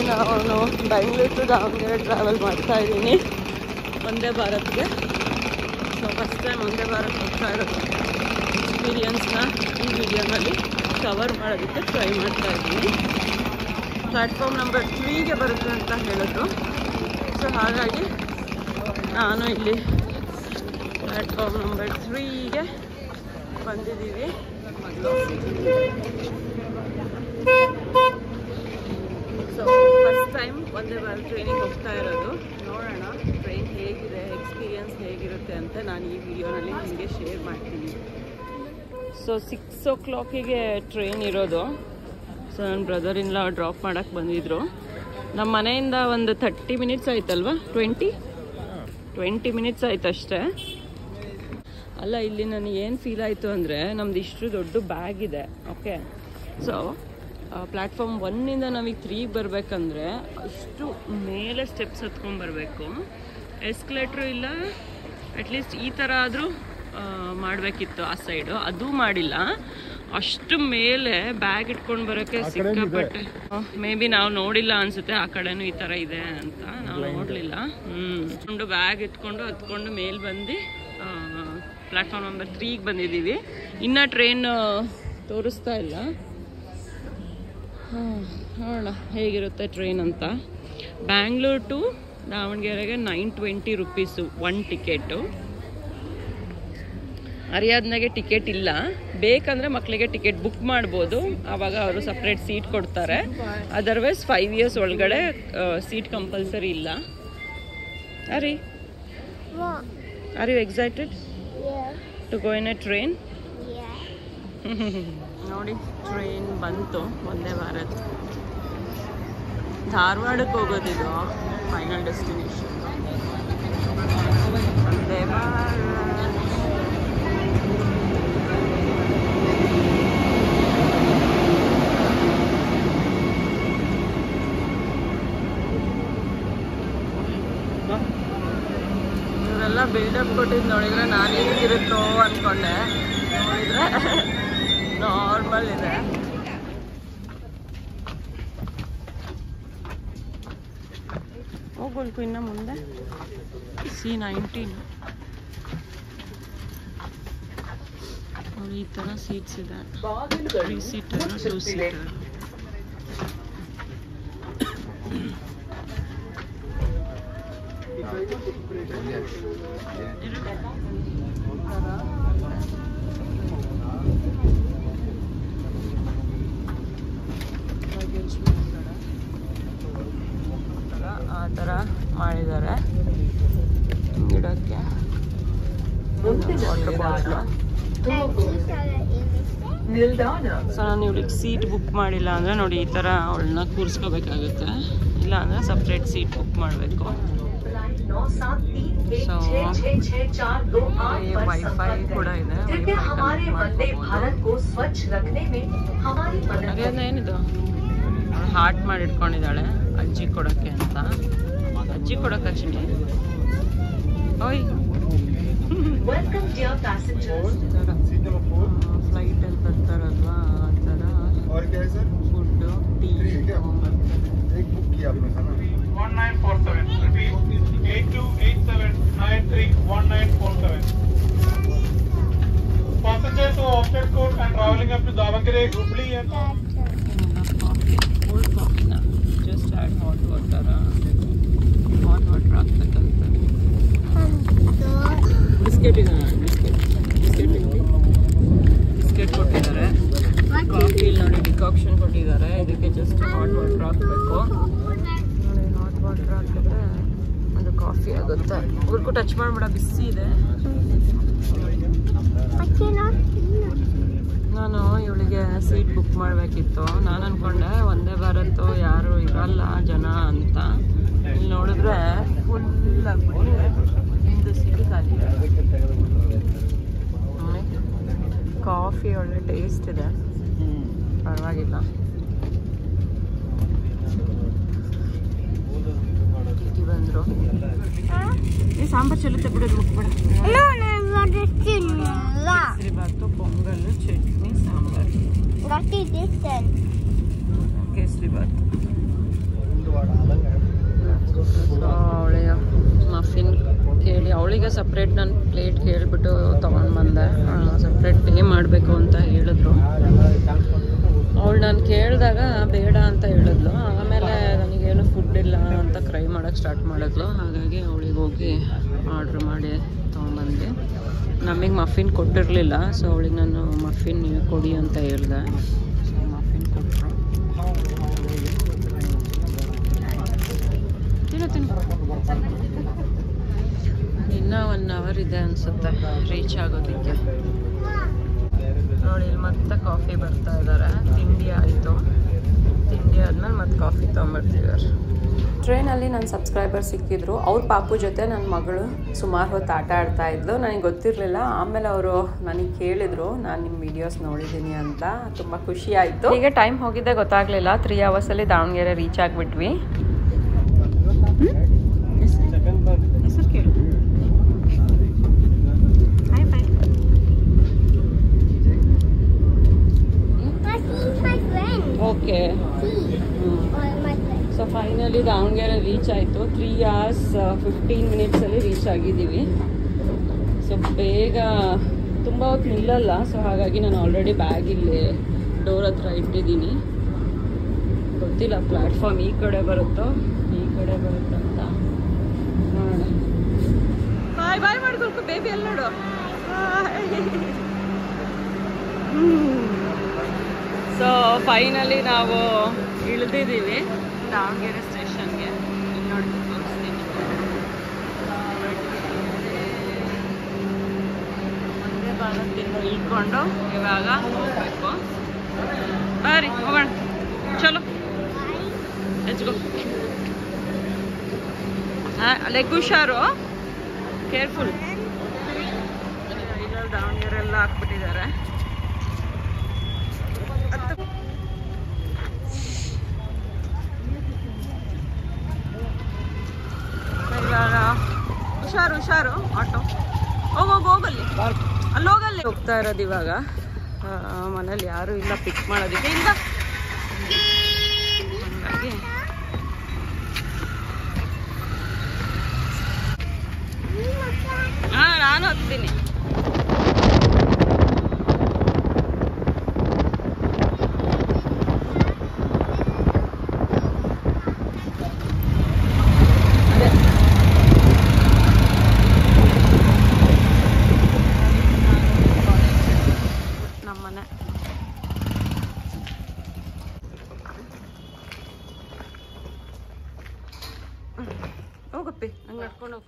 ನಾನು Bengaluru to Davanagere travel ಮಾಡ್ತಾ ಇದ್ದೀನಿ Vande ಭಾರತ್ಗೆ. So first time Vande Bharat ಹೋಗ್ತಾ ಇರೋದು ಎಕ್ಸ್ಪೀರಿಯನ್ಸ್ನ ಈ ವಿಡಿಯೋನಲ್ಲಿ ಕವರ್ ಮಾಡೋದಕ್ಕೆ ಟ್ರೈ ಮಾಡ್ತಾ ಇದ್ದೀನಿ. ಪ್ಲ್ಯಾಟ್ಫಾರ್ಮ್ ನಂಬರ್ 3ಗೆ ಬರುತ್ತೆ ಅಂತ ಹೇಳಿದ್ರು. ಸೊ ಹಾಗಾಗಿ ನಾನು ಇಲ್ಲಿ ಪ್ಲ್ಯಾಟ್ಫಾರ್ಮ್ ನಂಬರ್ 3ಗೆ ಬಂದಿದ್ದೀವಿ. So first time Vande Bharat ಟ್ರೈನಿಗೆ ಹೋಗ್ತಾ ಇರೋದು. ನೋಡೋಣ ಟ್ರೈನ್ ಹೇಗಿದೆ, ಎಕ್ಸ್ಪೀರಿಯನ್ಸ್ ಹೇಗಿರುತ್ತೆ ಅಂತ ನಾನು ಈ ವಿಡಿಯೋನಲ್ಲಿ ನಿಮಗೆ ಶೇರ್ ಮಾಡ್ತೀನಿ. ಸೊ 6 o'clock ಟ್ರೈನ್ ಇರೋದು. ಸೊ ನನ್ನ ಬ್ರದರ್ ಇನ್ ಲಾ ಡ್ರಾಪ್ ಮಾಡೋಕ್ಕೆ ಬಂದಿದ್ರು. ನಮ್ಮ ಮನೆಯಿಂದ ಒಂದು 30 minutes ಆಯ್ತಲ್ವಾ, 20 minutes ಆಯ್ತು ಅಷ್ಟೇ. ಅಲ್ಲ, ಇಲ್ಲಿ ನನಗೆ ಏನು ಫೀಲ್ ಆಯಿತು ಅಂದರೆ ನಮ್ದು ಇಷ್ಟು ದೊಡ್ಡ ಬ್ಯಾಗ್ ಇದೆ. ಓಕೆ, ಸೊ ಪ್ಲ್ಯಾಟ್ಫಾರ್ಮ್ 1ಇಂದ ನಾವೀಗ 3ಗೆ ಬರಬೇಕಂದ್ರೆ ಅಷ್ಟು ಮೇಲೆ ಸ್ಟೆಪ್ಸ್ ಹತ್ಕೊಂಡ್ಬರ್ಬೇಕು. ಎಸ್ಕಲೇಟ್ರು ಇಲ್ಲ. ಅಟ್ಲೀಸ್ಟ್ ಈ ಥರ ಆದರೂ ಮಾಡಬೇಕಿತ್ತು ಆ ಸೈಡು, ಅದು ಮಾಡಿಲ್ಲ. ಅಷ್ಟು ಮೇಲೆ ಬ್ಯಾಗ್ ಇಟ್ಕೊಂಡು ಬರೋಕ್ಕೆ ಸಿಕ್ಕಾಪಟ್ಟೆ. ಮೇ ಬಿ ನಾವು ನೋಡಿಲ್ಲ ಅನಿಸುತ್ತೆ, ಆ ಕಡೆನೂ ಈ ಥರ ಇದೆ ಅಂತ ನಾವು ನೋಡಲಿಲ್ಲ. ಒಂದು ಬ್ಯಾಗ್ ಇಟ್ಕೊಂಡು ಹತ್ಕೊಂಡು ಮೇಲೆ ಬಂದು ಪ್ಲ್ಯಾಟ್ಫಾರ್ಮ್ ನಂಬರ್ 3ಗೆ ಬಂದಿದ್ದೀವಿ. ಇನ್ನೂ ಟ್ರೈನ್ ತೋರಿಸ್ತಾ ಇಲ್ಲ. ನೋಡೋಣ ಹೇಗಿರುತ್ತೆ ಟ್ರೈನ್ ಅಂತ. ಬ್ಯಾಂಗ್ಳೂರ್ ಟು ದಾವಣಗೆರೆಗೆ 920 rupees 1 ಟಿಕೆಟು. ಅರಿಯಾದ್ನಾಗೆ ಟಿಕೆಟ್ ಇಲ್ಲ. ಬೇಕಂದರೆ ಮಕ್ಕಳಿಗೆ ಟಿಕೆಟ್ ಬುಕ್ ಮಾಡ್ಬೋದು, ಆವಾಗ ಅವರು ಸಪ್ರೇಟ್ ಸೀಟ್ ಕೊಡ್ತಾರೆ. ಅದರ್ವೈಸ್ 5 years ಒಳಗಡೆ ಸೀಟ್ ಕಂಪಲ್ಸರಿ ಇಲ್ಲ. Are you excited to go in a train? ನೋಡಿ, ಟ್ರೈನ್ ಬಂತು. ವಂದೇ ಭಾರತ್ ಧಾರವಾಡಕ್ಕೆ ಹೋಗೋದಿದು ಫೈನಲ್ ಡೆಸ್ಟಿನೇಷನ್. ವಂದೇ ಭಾರತ್. ಇವರೆಲ್ಲ ಬಿಲ್ಡಪ್ ಕೊಟ್ಟಿದ್ದು ನೋಡಿದ್ರೆ ನಾನು ಹೇಗಿರುತ್ತೋ ಅಂದ್ಕೊಂಡೆ. ನೋಡಿದ್ರೆ ನಾರ್ಮಲ್ ಇದೆ. ಹೋಗ್ಬೇಕು ಇನ್ನು ಮುಂದೆ. C19 ನೋಡಿ, ಈ ಥರ ಸೀಟ್ಸ್ ಇದೆ. 3 seater 2 seater. ಆ ಥರ ಮಾಡಿದ್ದಾರೆ ಗಿಡಕ್ಕೆ. Water bottle. ಸೊ ನಾನು ಇವಳಿಗೆ ಸೀಟ್ ಬುಕ್ ಮಾಡಿಲ್ಲ ಅಂದರೆ ನೋಡಿ ಈ ಥರ ಅವಳನ್ನ ಕೂರಿಸ್ಕೋಬೇಕಾಗುತ್ತೆ. ಇಲ್ಲ ಅಂದರೆ ಸಪ್ರೇಟ್ ಸೀಟ್ ಬುಕ್ ಮಾಡಬೇಕು. ಸೊ ವೈಫೈ ಕೂಡ ಇದೆ. ಹಾಗೆ ಏನಿದು ಹಾರ್ಟ್ ಮಾಡಿ ಇಟ್ಕೊಂಡಿದ್ದಾಳೆ ಅಜ್ಜಿ ಕೊಡೋಕ್ಕೆ ಅಂತ. ಅಜ್ಜಿ ಕೊಡೋಕೆ ಅಜ್ಜಿನಿ. ಓಯ್, ಫ್ಲೈಟಲ್ಲಿ ಬರ್ತಾರಲ್ವಾ ಆ ಥರ food, tea. 8287931947. Passengers who opted for and traveling up to Davangere, Hubli and cold coffee na just add hot water ಹಾಕ್ಬೇಕಂತ. ಬಿಸ್ಕೆಟ್ ಇದೆ, ಬಿಸ್ಕೆಟ್ ಕೊಟ್ಟಿದ್ದಾರೆ. ಕಾಫಿ ನೋಡಿ ಡಿಕಾಕ್ಷನ್ ಕೊಟ್ಟಿದ್ದಾರೆ. ಇದಕ್ಕೆ ಜಸ್ಟ್ ಹಾಟ್ ವಾಟರ್ ಹಾಕಬೇಕು. ನೋಡಿ, ಹಾಟ್ ವಾಟರ್ ಹಾಕಿದ್ರೆ ಒಂದು ಕಾಫಿ ಆಗುತ್ತೆ. ಊರ್ಗೂ ಟಚ್ ಮಾಡ್ಬೇಡ, ಬಿಸಿ ಇದೆ. ನಾನು ಇವಳಿಗೆ ಸೀಟ್ ಬುಕ್ ಮಾಡಬೇಕಿತ್ತು. ನಾನು ಅಂದ್ಕೊಂಡೆ ವಂದೇ ಭಾರತ್ ಯಾರು ಇರಲ್ಲ ಜನ ಅಂತ. ಇಲ್ಲಿ ನೋಡಿದ್ರೆ ಫುಲ್ ಹಿಂದೆ ಸೀಟ್ ಖಾಲಿ. ಕಾಫಿ ಒಳ್ಳೆ ಟೇಸ್ಟ್ ಇದೆ, ಪರವಾಗಿಲ್ಲ. ಬಂದರು ಸಾಂಬಾರು ಚೆಲ್ಲುತ್ತೆ ಬಿಡೋದು ಮುಟ್ಬೇಡ. ಕೇಸರಿ ಬಾತು, ಪೊಂಗಲ್, ಚಟ್ನಿ, ಸಾಂಬಾರು. ಕೇಸರಿ ಪ್ಲೇಟ್ ಕೇಳಿಬಿಟ್ಟು ತೊಗೊಂಡು ಬಂದೆ. ಸಪ್ರೇಟ್ ಪೇ ಮಾಡಬೇಕು ಅಂತ ಹೇಳಿದ್ರು. ಅವಳು ನಾನು ಕೇಳಿದಾಗ ಬೇಡ ಅಂತ ಹೇಳಿದ್ಲು. ಆಮೇಲೆ ನನಗೇನು ಫುಡ್ ಇಲ್ಲ ಅಂತ ಕ್ರೈ ಮಾಡೋಕ್ಕೆ ಸ್ಟಾರ್ಟ್ ಮಾಡಿದ್ಲು. ಹಾಗಾಗಿ ಅವಳಿಗೆ ಹೋಗಿ ಆರ್ಡ್ರ್ ಮಾಡಿ ತೊಗೊಂಬಂದೆ. ನಮಗೆ ಮಫಿನ್ ಕೊಟ್ಟಿರಲಿಲ್ಲ, ಸೊ ಅವಳಿಗೆ ನಾನು ಮಫಿನ್ ನೀವು ಕೊಡಿ ಅಂತ ಹೇಳಿದೆ. ಸೊ ಮಫಿನ್ ಕೊಟ್ಟರು. ಇನ್ನೂ 1 ಅವರ್ ಇದೆ ಅನಿಸುತ್ತೆ ರೀಚ್ ಆಗೋದಕ್ಕೆ. ನೋಡಿ, ಇಲ್ಲಿ ಮತ್ತೆ ಕಾಫಿ ಬರ್ತಾ ಇದ್ದಾರೆ. ತಿಂಡಿ ಆಯಿತು. ತಿಂಡಿ ಆದಮೇಲೆ ಮತ್ತೆ ಕಾಫಿ ತೊಗೊಂಬರ್ತಿದ್ದಾರೆ. ಟ್ರೈನಲ್ಲಿ ನನ್ನ ಸಬ್ಸ್ಕ್ರೈಬರ್ ಸಿಕ್ಕಿದ್ರು. ಅವ್ರ ಪಾಪು ಜೊತೆ ನನ್ನ ಮಗಳು ಸುಮಾರು ಹೊತ್ತು ಆಟ ಆಡ್ತಾ ಇದ್ಲು. ನನಗೆ ಗೊತ್ತಿರಲಿಲ್ಲ. ಆಮೇಲೆ ಅವರು ನನಗೆ ಕೇಳಿದರು, ನಾನು ನಿಮ್ಮ ವೀಡಿಯೋಸ್ ನೋಡಿದ್ದೀನಿ ಅಂತ. ತುಂಬ ಖುಷಿ ಆಯಿತು. ಹೀಗೆ ಟೈಮ್ ಹೋಗಿದ್ದೆ ಗೊತ್ತಾಗಲಿಲ್ಲ. 3 ಅವರ್ಸಲ್ಲಿ ದಾವಣಗೆರೆ ರೀಚ್ ಆಗಿಬಿಟ್ವಿ. ಹೆಸರು ಕೇಳು. Okay. So finally Davanagere reach ಆಯಿತು. 3 hours 15 minutesಲ್ಲಿ ರೀಚ್ ಆಗಿದ್ದೀವಿ. ಸೊ ಬೇಗ ತುಂಬ ಹೊತ್ತು ನಿಲ್ಲಲ್ಲ. ಸೊ ಹಾಗಾಗಿ ನಾನು ಆಲ್ರೆಡಿ ಬ್ಯಾಗ್ ಇಲ್ಲಿ ಡೋರ್ ಹತ್ರ ಇಟ್ಟಿದ್ದೀನಿ. ಗೊತ್ತಿಲ್ಲ ಪ್ಲ್ಯಾಟ್ಫಾರ್ಮ್ ಈ ಕಡೆ ಬರುತ್ತೋ ಈ ಕಡೆ ಬರುತ್ತಂತ ನೋಡೋಣ. ಬಾಯ್ ಮಾಡ್ಕೊಳ್ಕೊ ಬೇಬಿ. ಅಲ್ಲಿ ನೋಡು. ಸೊ ಫೈನಲಿ ನಾವು ಇಳಿದಿದ್ದೀವಿ ದಾವಣಗೆರೆ ಸ್ಟೇಷನ್ಗೆ. ಇಲ್ಲಿ ನೋಡಿ ತೋರಿಸ್ತೀನಿ. ಒಂದೇ ಭಾರತದಿಂದ ಇಳ್ಕೊಂಡು ಇವಾಗ ಹೋಗ್ಬೇಕು. ಬರ್ರಿ ಹೋಗೋಣ. ಚಲೋ ಲೆಟ್ಸ್ ಗೋ. ಲೆಗ್ ಹುಷಾರು, ಕೇರ್ಫುಲ್. ಇದ್ರಲ್ಲಿ ದಾವಣಗೆರೆ ಎಲ್ಲ ಹಾಕ್ಬಿಟ್ಟಿದ್ದಾರೆ. ಇವಾಗ ಹುಷಾರು ಆಟೋ. ಹೋಗಲ್ಲಿ ಅಲ್ಲೋಗಲ್ಲಿ ಹೋಗ್ತಾ ಇರೋದು. ಇವಾಗ ಮನೇಲಿ ಯಾರೂ ಇಲ್ಲ ಪಿಕ್ ಮಾಡೋದಕ್ಕೆ. ಇಲ್ಲ ಹಾಗಾಗಿ ನಾನು ಹತ್ತೀನಿ. ನಮ್ಮನೆ ಹೋಗಪ್ಪಿ, ಹಂಗೆ ನಡ್ಕೊಂಡು ಹೋಗು.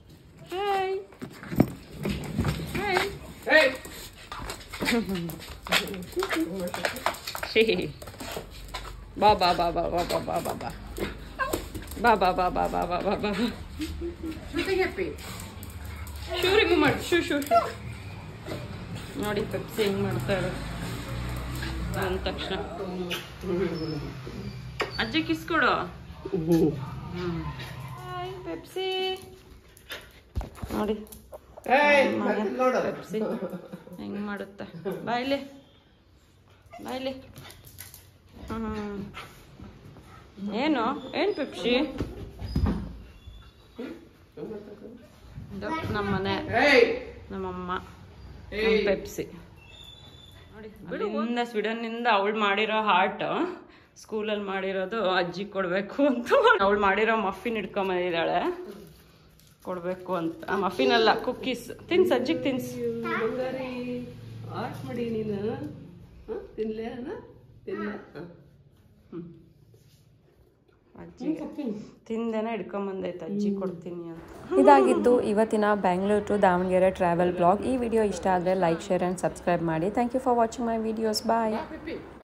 ಬಾ ಬಾ ಬಾ ಬಾ ಬಾ ಬಾ ಬಾ ಬಾ ಬಾ ಬಾ ಬಾ ಬಾ ಬಾ ಬಾ ಬಾ ಬಾ. ಶೂ ರಿಮೂವ್ ಮಾಡಿ. ಶೂ ನೋಡಿ ಪೆಪ್ಸಿ ಹೆಂಗೆ ಮಾಡ್ತಾ ಇರೋದು ಅಂದ ತಕ್ಷಣ. ಅಜ್ಜಿ ಕಿಸ್ ಕೊಡು. ಪೆಪ್ಸಿ ನೋಡಿ ಪೆಪ್ಸಿ ಹೆಂಗೆ ಮಾಡುತ್ತೆ. ಬಾಯ್ಲಿ. ಏನು ಪೆಪ್ಸಿ? ನಮ್ಮನೆ ನಮ್ಮಮ್ಮ ಪೆಪ್ಸಿ ನೋಡಿ. ಸ್ವೀಡನ್ನಿಂದ ಅವಳು ಮಾಡಿರೋ ಹಾರ್ಟ್ ಸ್ಕೂಲಲ್ಲಿ ಮಾಡಿರೋದು ಅಜ್ಜಿ ಕೊಡಬೇಕು ಅಂತ. ಅವಳು ಮಾಡಿರೋ ಮಫಿನ್ ಇಟ್ಕೊಂಬಂದಿದ್ದಾಳೆ, ಕೊಡಬೇಕು ಅಂತ. ಮಫಿನ್ ಅಲ್ಲ, ಕುಕ್ಕೀಸ್. ತಿನ್ಸ್ ಅಜ್ಜಿಗೆ ತಿನ್ಸ್. ಆರ್ಟ್ ಮಾಡಿ ನೀನು ತಿನ್ಲೇ ಅಜ್ಜಿ ತಿಂದೇನೆ ಹಿಡ್ಕೊಂಬಂದೈತೆ ಅಜ್ಜಿ ಕೊಡ್ತೀನಿ ಅಂತ. ಇದಾಗಿತ್ತು ಇವತ್ತಿನ Bangalore to Davanagere travel blog. ಈ ವಿಡಿಯೋ ಇಷ್ಟ ಆದರೆ ಲೈಕ್, ಶೇರ್ ಆ್ಯಂಡ್ ಸಬ್ಸ್ಕ್ರೈಬ್ ಮಾಡಿ. Thank you for watching my videos. Bye.